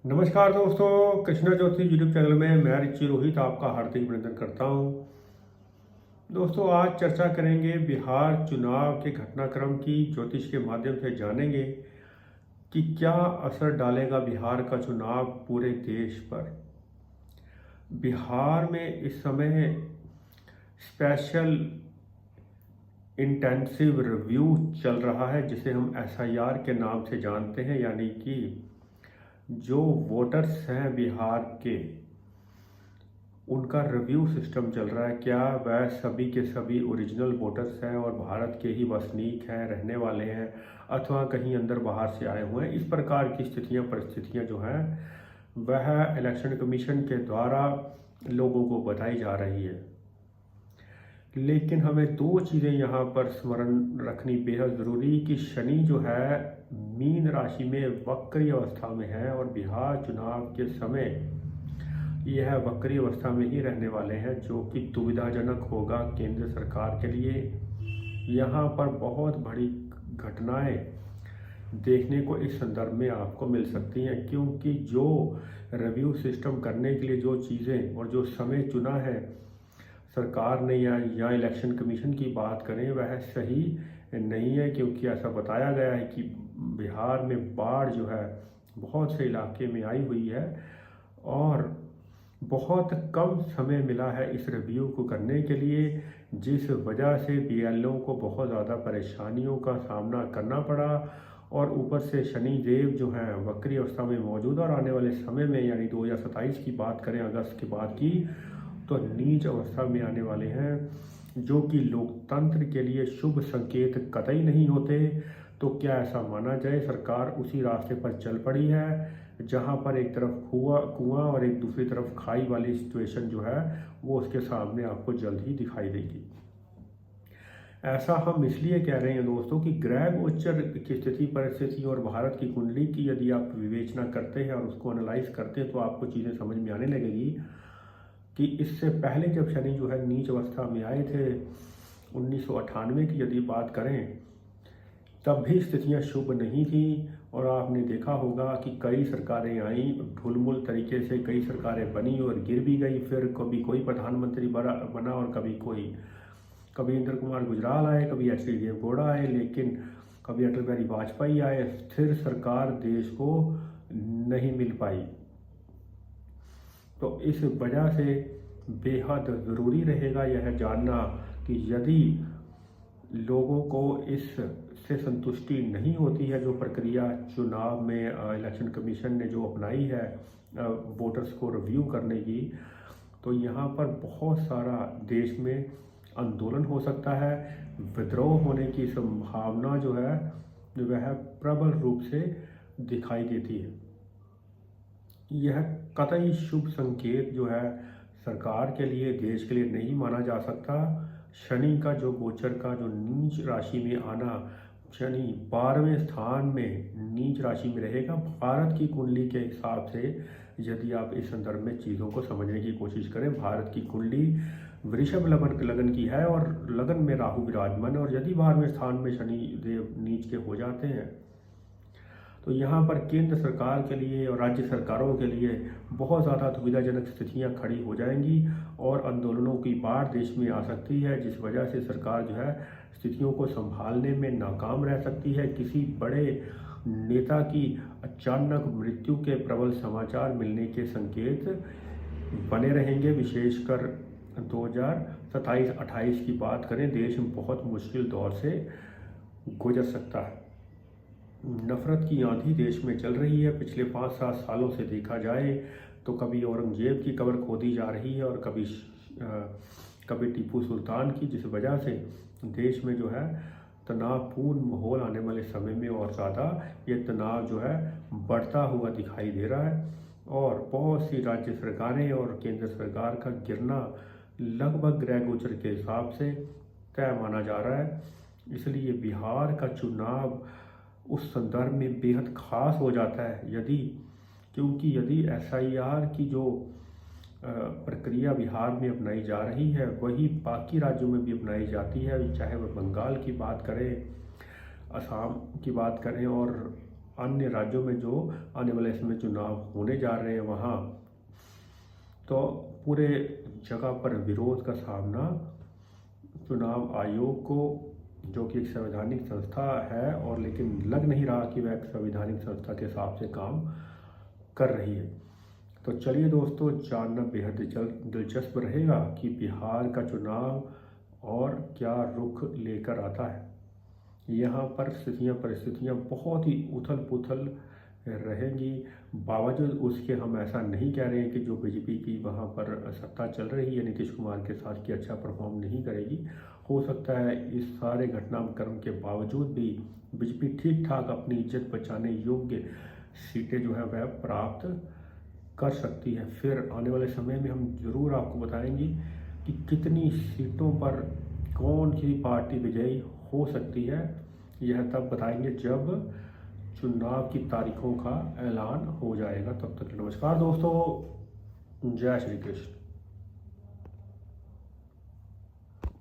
नमस्कार दोस्तों, कृष्णा ज्योति YouTube channel में मैं रिची रोहित आपका हार्दिक अभिनंदन करता हूं। दोस्तों, आज चर्चा करेंगे बिहार चुनाव के घटनाक्रम की। ज्योतिष के माध्यम से जानेंगे कि क्या असर डालेगा बिहार का चुनाव पूरे देश पर। बिहार में इस समय स्पेशल इंटेंसिव रिव्यू चल रहा है, जिसे हम एसआईआर के नाम से जानते हैं, यानी कि जो वोटर्स हैं बिहार के, उनका रिव्यू सिस्टम चल रहा है। क्या वह सभी के सभी ओरिजिनल वोटर्स हैं और भारत के ही वसनीक हैं, रहने वाले हैं, अथवा कहीं अंदर बाहर से आए हुए हैं। इस प्रकार की स्थितियां परिस्थितियां जो हैं वह इलेक्शन कमीशन के द्वारा लोगों को बताई जा रही है। लेकिन हमें दो चीज़ें यहाँ पर स्मरण रखनी बेहद ज़रूरी कि शनि जो है मीन राशि में वक्री अवस्था में है और बिहार चुनाव के समय यह वक्री अवस्था में ही रहने वाले हैं, जो कि दुविधाजनक होगा केंद्र सरकार के लिए। यहाँ पर बहुत बड़ी घटनाएं देखने को इस संदर्भ में आपको मिल सकती हैं, क्योंकि जो रिव्यू सिस्टम करने के लिए जो चीज़ें और जो समय चुना है सरकार ने या इलेक्शन कमीशन की बात करें, वह सही नहीं है। क्योंकि ऐसा बताया गया है कि बिहार में बाढ़ जो है बहुत से इलाके में आई हुई है और बहुत कम समय मिला है इस रिव्यू को करने के लिए, जिस वजह से बीएलओ को बहुत ज़्यादा परेशानियों का सामना करना पड़ा। और ऊपर से शनि देव जो हैं वक्री अवस्था में मौजूद, और आने वाले समय में यानी 2027 की बात करें, अगस्त के बाद की, तो नीच अवस्था में आने वाले हैं, जो कि लोकतंत्र के लिए शुभ संकेत कतई नहीं होते। तो क्या ऐसा माना जाए सरकार उसी रास्ते पर चल पड़ी है, जहां पर एक तरफ कुआं और एक दूसरी तरफ खाई वाली सिचुएशन जो है वो उसके सामने आपको जल्द ही दिखाई देगी। ऐसा हम इसलिए कह रहे हैं दोस्तों कि ग्रह गोचर की स्थिति परिस्थिति और भारत की कुंडली की यदि आप विवेचना करते हैं और उसको एनालाइज करते हैं तो आपको चीज़ें समझ में आने लगेगी कि इससे पहले जब शनि जो है नीच अवस्था में आए थे 1998 की यदि बात करें, तब भी स्थितियां शुभ नहीं थी। और आपने देखा होगा कि कई सरकारें आई, ढुलमुल तरीके से कई सरकारें बनी और गिर भी गई। फिर कभी कोई प्रधानमंत्री बना और कभी कोई, कभी इंद्र कुमार गुजराल आए, कभी एच डी देवगौड़ा आए, लेकिन कभी अटल बिहारी वाजपेयी आए। स्थिर सरकार देश को नहीं मिल पाई। तो इस वजह से बेहद ज़रूरी रहेगा यह जानना कि यदि लोगों को इससे संतुष्टि नहीं होती है, जो प्रक्रिया चुनाव में इलेक्शन कमीशन ने जो अपनाई है वोटर्स को रिव्यू करने की, तो यहाँ पर बहुत सारा देश में आंदोलन हो सकता है। विद्रोह होने की संभावना जो है वह प्रबल रूप से दिखाई देती है। यह कतई शुभ संकेत जो है सरकार के लिए, देश के लिए नहीं माना जा सकता। शनि का जो गोचर का जो नीच राशि में आना, शनि 12वें स्थान में नीच राशि में रहेगा भारत की कुंडली के हिसाब से। यदि आप इस संदर्भ में चीज़ों को समझने की कोशिश करें, भारत की कुंडली वृषभ लगन की है और लगन में राहु विराजमान, और यदि 12वें स्थान में शनि देव नीच के हो जाते हैं तो यहाँ पर केंद्र सरकार के लिए और राज्य सरकारों के लिए बहुत ज़्यादा दुविधाजनक स्थितियाँ खड़ी हो जाएंगी और आंदोलनों की बाढ़ देश में आ सकती है, जिस वजह से सरकार जो है स्थितियों को संभालने में नाकाम रह सकती है। किसी बड़े नेता की अचानक मृत्यु के प्रबल समाचार मिलने के संकेत बने रहेंगे। विशेषकर 2027-28 की बात करें, देश में बहुत मुश्किल दौर से गुजर सकता है। नफरत की आंधी देश में चल रही है। पिछले 5-7 सालों से देखा जाए तो कभी औरंगजेब की कब्र खोदी जा रही है और कभी टीपू सुल्तान की, जिस वजह से देश में जो है तनावपूर्ण माहौल आने वाले समय में और ज़्यादा ये तनाव जो है बढ़ता हुआ दिखाई दे रहा है। और बहुत सी राज्य सरकारें और केंद्र सरकार का गिरना लगभग ग्रह गोचर के हिसाब से तय माना जा रहा है। इसलिए बिहार का चुनाव उस संदर्भ में बेहद खास हो जाता है क्योंकि यदि एसआईआर की जो प्रक्रिया बिहार में अपनाई जा रही है वही बाकी राज्यों में भी अपनाई जाती है, चाहे वह बंगाल की बात करें, असम की बात करें और अन्य राज्यों में जो आने वाले समय चुनाव होने जा रहे हैं वहाँ तो पूरे जगह पर विरोध का सामना चुनाव आयोग को, जो कि एक संवैधानिक संस्था है और लेकिन लग नहीं रहा कि वह एक संवैधानिक संस्था के हिसाब से काम कर रही है। तो चलिए दोस्तों, जानना बेहद दिलचस्प रहेगा कि बिहार का चुनाव और क्या रुख लेकर आता है। यहाँ पर परिस्थितियाँ बहुत ही उथल पुथल रहेंगी। बावजूद उसके हम ऐसा नहीं कह रहे हैं कि जो बीजेपी की वहाँ पर सत्ता चल रही है नीतीश कुमार के साथ कि अच्छा परफॉर्म नहीं करेगी। हो सकता है इस सारे घटनाक्रम के बावजूद भी बीजेपी ठीक ठाक अपनी इज्जत बचाने योग्य सीटें जो है वह प्राप्त कर सकती है। फिर आने वाले समय में हम ज़रूर आपको बताएंगे कि कितनी सीटों पर कौन सी पार्टी विजयी हो सकती है। यह तब बताएंगे जब चुनाव की तारीखों का ऐलान हो जाएगा। तब तक नमस्कार दोस्तों, जय श्री कृष्ण।